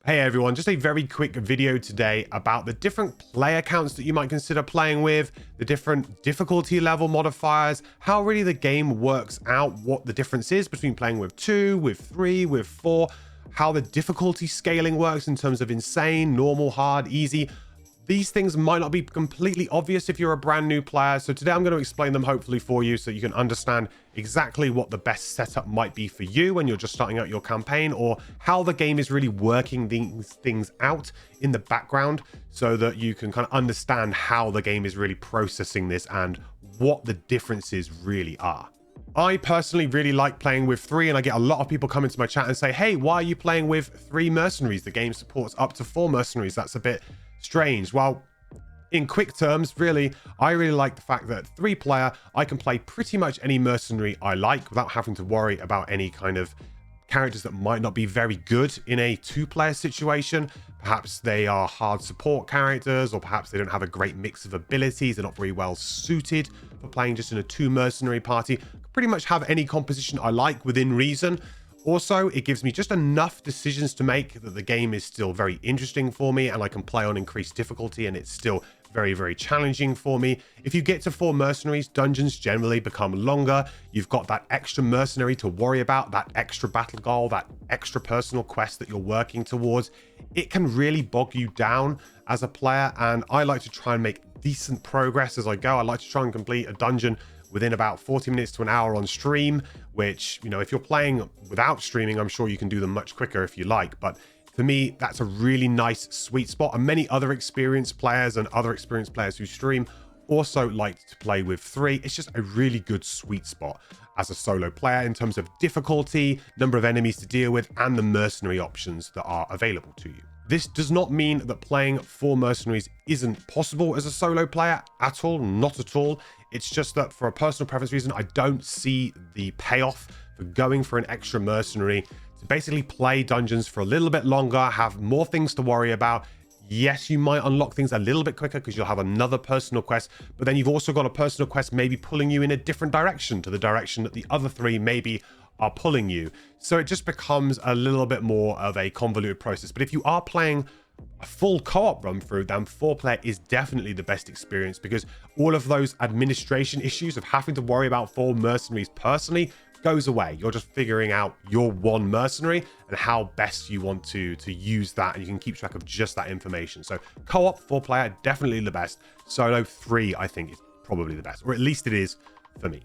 Hey everyone, just a very quick video today about the different player counts that you might consider playing with, the different difficulty level modifiers, how really the game works out, what the difference is between playing with 2, with 3, with 4, how the difficulty scaling works in terms of insane, normal, hard, easy. These things might not be completely obvious if you're a brand new player, so today I'm going to explain them hopefully for you so you can understand exactly what the best setup might be for you when you're just starting out your campaign, or how the game is really working these things out in the background so that you can kind of understand how the game is really processing this and what the differences really are. I personally really like playing with 3, and I get a lot of people come into my chat and say, hey, why are you playing with 3 mercenaries? The game supports up to 4 mercenaries. That's a bit strange. Well, in quick terms, really, I really like the fact that 3-player, I can play pretty much any mercenary I like without having to worry about any kind of characters that might not be very good in a 2-player situation. Perhaps they are hard support characters, or perhaps they don't have a great mix of abilities. They're not very well suited for playing just in a 2 mercenary party. Pretty much have any composition I like within reason. Also, it gives me just enough decisions to make that the game is still very interesting for me, and I can play on increased difficulty and it's still very, very challenging for me. If you get to 4 mercenaries, dungeons generally become longer. You've got that extra mercenary to worry about, that extra battle goal, that extra personal quest that you're working towards. It can really bog you down as a player, and I like to try and make decent progress as I go. I like to try and complete a dungeon within about 40 minutes to an hour on stream, which, you know, if you're playing without streaming, I'm sure you can do them much quicker if you like. But for me, that's a really nice sweet spot. And many other experienced players and other experienced players who stream also like to play with 3. It's just a really good sweet spot as a solo player in terms of difficulty, number of enemies to deal with, and the mercenary options that are available to you. This does not mean that playing 4 mercenaries isn't possible as a solo player at all, not at all. It's just that for a personal preference reason, I don't see the payoff for going for an extra mercenary to basically play dungeons for a little bit longer, have more things to worry about. Yes, you might unlock things a little bit quicker because you'll have another personal quest, but then you've also got a personal quest maybe pulling you in a different direction to the direction that the other 3 maybe are pulling you. So it just becomes a little bit more of a convoluted process. But if you are playing a full co-op run through, then 4-player is definitely the best experience, because all of those administration issues of having to worry about 4 mercenaries personally goes away. You're just figuring out your one mercenary and how best you want to use that, and you can keep track of just that information. So co-op 4-player, definitely the best. Solo 3, I think, is probably the best, or at least it is for me.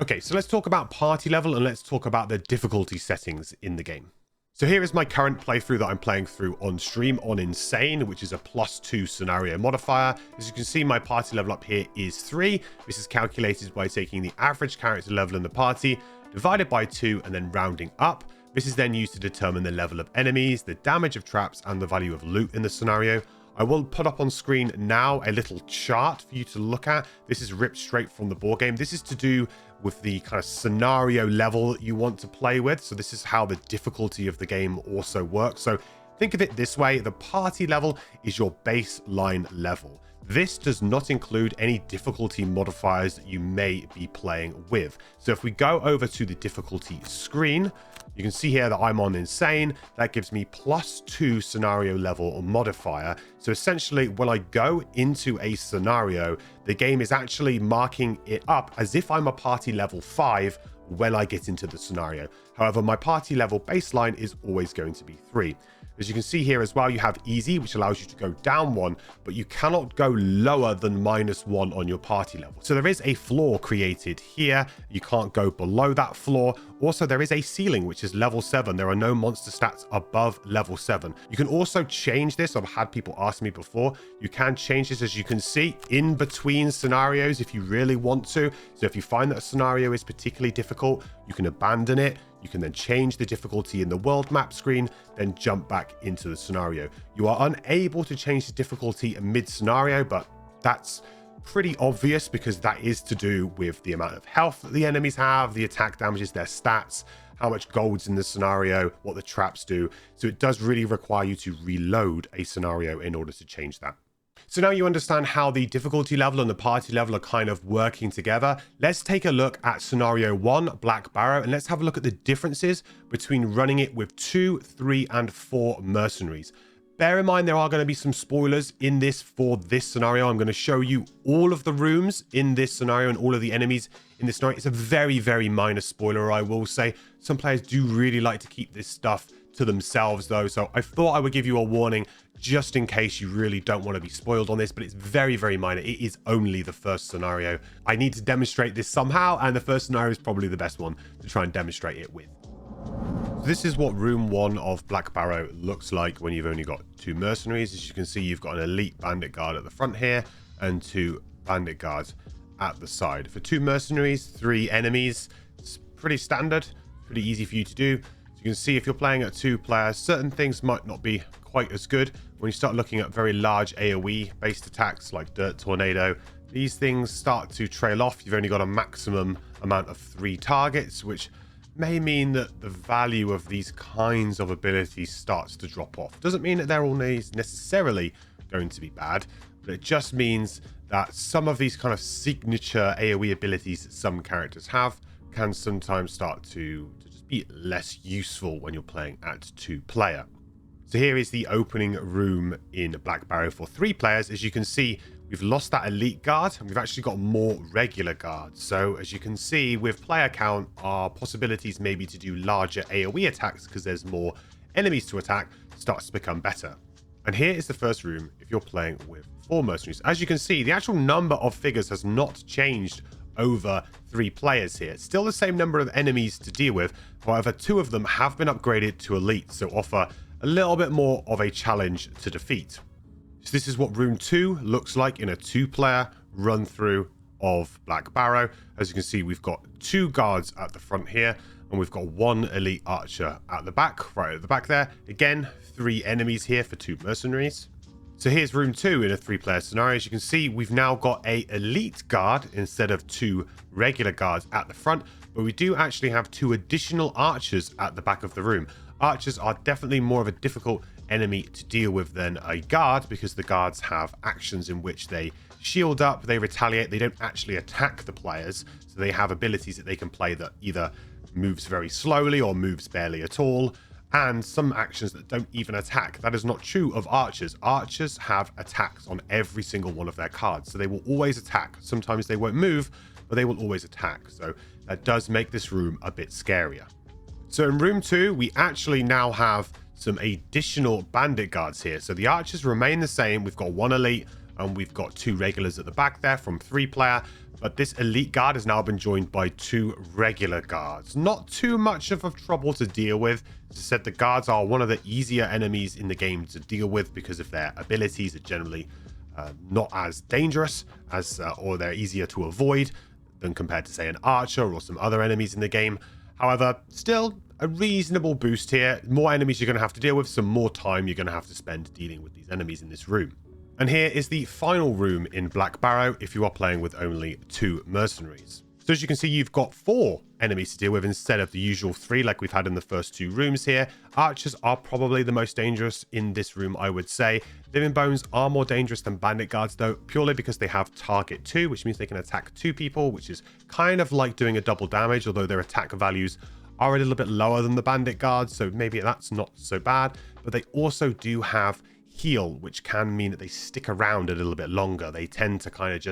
Okay, so let's talk about party level, and let's talk about the difficulty settings in the game. So here is my current playthrough that I'm playing through on stream on Insane, which is a +2 scenario modifier. As you can see, my party level up here is 3. This is calculated by taking the average character level in the party, divided by 2, and then rounding up. This is then used to determine the level of enemies, the damage of traps, and the value of loot in the scenario. I will put up on screen now a little chart for you to look at. This is ripped straight from the board game. This is to do with the kind of scenario level that you want to play with. So this is how the difficulty of the game also works. So think of it this way: the party level is your baseline level. This does not include any difficulty modifiers that you may be playing with. So if we go over to the difficulty screen, you can see here that I'm on Insane. That gives me +2 scenario level modifier. So essentially, when I go into a scenario, the game is actually marking it up as if I'm a party level 5 when I get into the scenario. However, my party level baseline is always going to be 3. As you can see here as well, you have easy, which allows you to go down 1, but you cannot go lower than -1 on your party level. So there is a floor created here. You can't go below that floor. Also, there is a ceiling, which is level 7. There are no monster stats above level 7. You can also change this. I've had people ask me before. You can change this, as you can see, in between scenarios if you really want to. So if you find that a scenario is particularly difficult, you can abandon it. You can then change the difficulty in the world map screen, then jump back into the scenario. You are unable to change the difficulty mid-scenario, but that's pretty obvious because that is to do with the amount of health that the enemies have, the attack damages, their stats, how much gold's in the scenario, what the traps do. So it does really require you to reload a scenario in order to change that. So now you understand how the difficulty level and the party level are kind of working together. Let's take a look at scenario 1, Black Barrow, and let's have a look at the differences between running it with 2, 3, and 4 mercenaries. Bear in mind, there are going to be some spoilers in this for this scenario. I'm going to show you all of the rooms in this scenario and all of the enemies in this scenario. It's a very, very minor spoiler, I will say. Some players do really like to keep this stuff to themselves, though. So I thought I would give you a warning just in case you really don't want to be spoiled on this, but it's very, very minor. It is only the first scenario. I need to demonstrate this somehow, and the first scenario is probably the best one to try and demonstrate it with. So this is what room 1 of Black Barrow looks like when you've only got 2 mercenaries. As you can see, you've got an elite bandit guard at the front here and 2 bandit guards at the side. For 2 mercenaries, 3 enemies, it's pretty standard, pretty easy for you to do. So you can see if you're playing at 2 players, certain things might not be quite as good. When you start looking at very large AoE based attacks like Dirt Tornado, these things start to trail off. You've only got a maximum amount of 3 targets, which may mean that the value of these kinds of abilities starts to drop off. Doesn't mean that they're all necessarily going to be bad, but it just means that some of these kind of signature AoE abilities that some characters have can sometimes start to just be less useful when you're playing at 2-player. So here is the opening room in Black Barrow for 3 players. As you can see, we've lost that elite guard and we've actually got more regular guards. So as you can see, with player count, our possibilities maybe to do larger AoE attacks because there's more enemies to attack starts to become better. And here is the first room if you're playing with 4 mercenaries. As you can see, the actual number of figures has not changed over 3 players here. It's still the same number of enemies to deal with. However, 2 of them have been upgraded to elite, so offer a little bit more of a challenge to defeat. So this is what room 2 looks like in a 2-player run through of Black Barrow. As you can see, we've got 2 guards at the front here, and we've got 1 elite archer at the back, right at the back there. Again, 3 enemies here for 2 mercenaries. So here's room 2 in a 3-player scenario. As you can see, we've now got a elite guard instead of 2 regular guards at the front, but we do actually have 2 additional archers at the back of the room. Archers are definitely more of a difficult enemy to deal with than a guard because the guards have actions in which they shield up, they retaliate, they don't actually attack the players. So they have abilities that they can play that either moves very slowly or moves barely at all, and some actions that don't even attack. That is not true of archers. Archers have attacks on every single one of their cards, so they will always attack. Sometimes they won't move, but they will always attack. So that does make this room a bit scarier. So in room 2, we actually now have some additional bandit guards here. So the archers remain the same. We've got 1 elite and we've got 2 regulars at the back there from 3-player. But this elite guard has now been joined by 2 regular guards. Not too much of a trouble to deal with. As I said, the guards are one of the easier enemies in the game to deal with because of their abilities are generally not as dangerous as, or they're easier to avoid than compared to, say, an archer or some other enemies in the game. However, still a reasonable boost here. More enemies you're going to have to deal with, some more time you're going to have to spend dealing with these enemies in this room. And here is the final room in Black Barrow if you are playing with only 2 mercenaries. So as you can see, you've got 4 enemies to deal with instead of the usual 3 like we've had in the first 2 rooms here. Archers are probably the most dangerous in this room, I would say. Living Bones are more dangerous than bandit guards though, purely because they have target 2, which means they can attack 2 people, which is kind of like doing a double damage, although their attack values are a little bit lower than the bandit guards, so maybe that's not so bad. But they also do have heal, which can mean that they stick around a little bit longer. They tend to kind of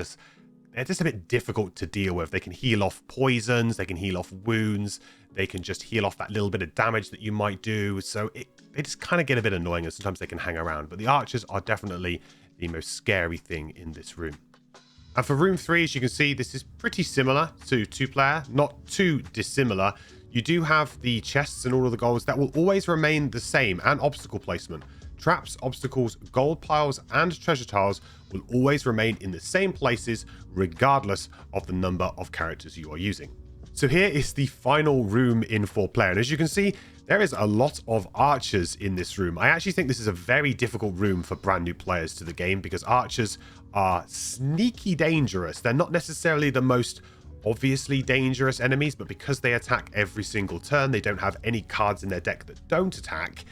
they're just a bit difficult to deal with. They can heal off poisons, they can heal off wounds, they can just heal off that little bit of damage that you might do. So they just kind of get a bit annoying, and sometimes they can hang around. But the archers are definitely the most scary thing in this room. And for room 3, as you can see, this is pretty similar to 2-player, not too dissimilar. You do have the chests and all of the goals that will always remain the same, and obstacle placement. Traps, obstacles, gold piles, and treasure tiles will always remain in the same places regardless of the number of characters you are using. So here is the final room in 4-player, and as you can see, there is a lot of archers in this room. I actually think this is a very difficult room for brand new players to the game because archers are sneaky dangerous. They're not necessarily the most obviously dangerous enemies, but because they attack every single turn, they don't have any cards in their deck that don't attack,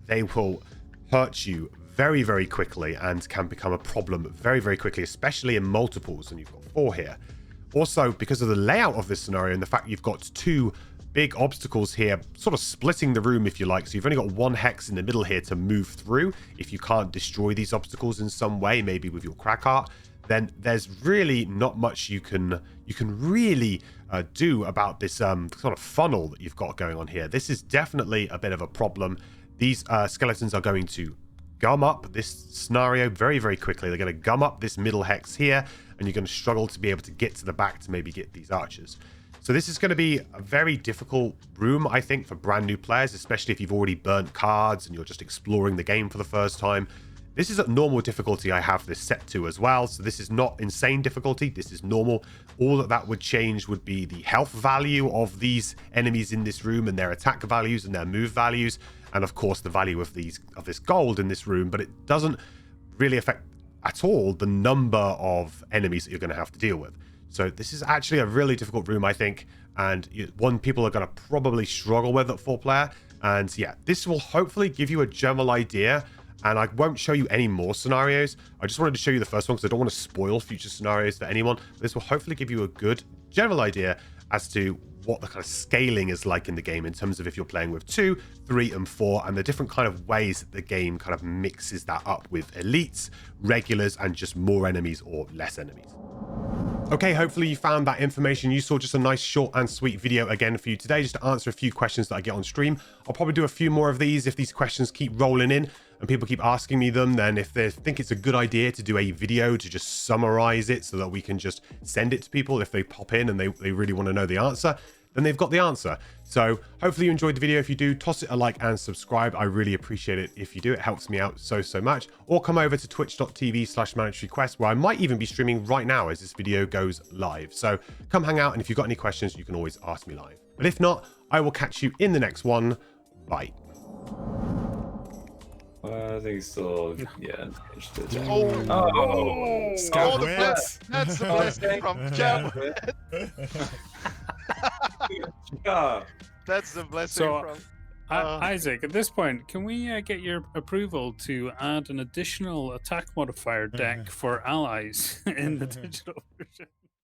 they will hurt you very, very quickly and can become a problem very, very quickly, especially in multiples, and you've got 4 here. Also, because of the layout of this scenario and the fact you've got 2 big obstacles here, sort of splitting the room, if you like. So you've only got 1 hex in the middle here to move through. If you can't destroy these obstacles in some way, maybe with your crack art, then there's really not much you can really do about this sort of funnel that you've got going on here. This is definitely a bit of a problem. These skeletons are going to gum up this scenario very, very quickly. They're going to gum up this middle hex here, and you're going to struggle to be able to get to the back to maybe get these archers. So this is going to be a very difficult room, I think, for brand new players, especially if you've already burnt cards and you're just exploring the game for the first time. This is at normal difficulty I have this set to as well, so this is not insane difficulty, this is normal. All that would change would be the health value of these enemies in this room and their attack values and their move values, and of course the value of this gold in this room, but it doesn't really affect at all the number of enemies that you're going to have to deal with. So this is actually a really difficult room, I think, and one people are going to probably struggle with at 4-player. And yeah, this will hopefully give you a general idea, and I won't show you any more scenarios. I just wanted to show you the first one because I don't want to spoil future scenarios for anyone. This will hopefully give you a good general idea as to what the kind of scaling is like in the game in terms of if you're playing with 2, 3, and 4, and the different kind of ways that the game kind of mixes that up with elites, regulars, and just more enemies or less enemies. Okay, hopefully you found that information useful. Just a nice short and sweet video again for you today, just to answer a few questions that I get on stream. I'll probably do a few more of these if these questions keep rolling in and people keep asking me them. Then if they think it's a good idea to do a video to just summarize it so that we can just send it to people if they pop in and they really want to know the answer, then they've got the answer. So hopefully you enjoyed the video. If you do, toss it a like and subscribe. I really appreciate it if you do. It helps me out so much. Or come over to twitch.tv/mandatoryquest, where I might even be streaming right now as this video goes live. So come hang out, and if you've got any questions, you can always ask me live. But if not, I will catch you in the next one. Bye. I think still, yeah. Oh, that's the blessing from Cameron. Yeah. That's the blessing from. Isaac, at this point, can we get your approval to add an additional attack modifier deck for allies in the digital version?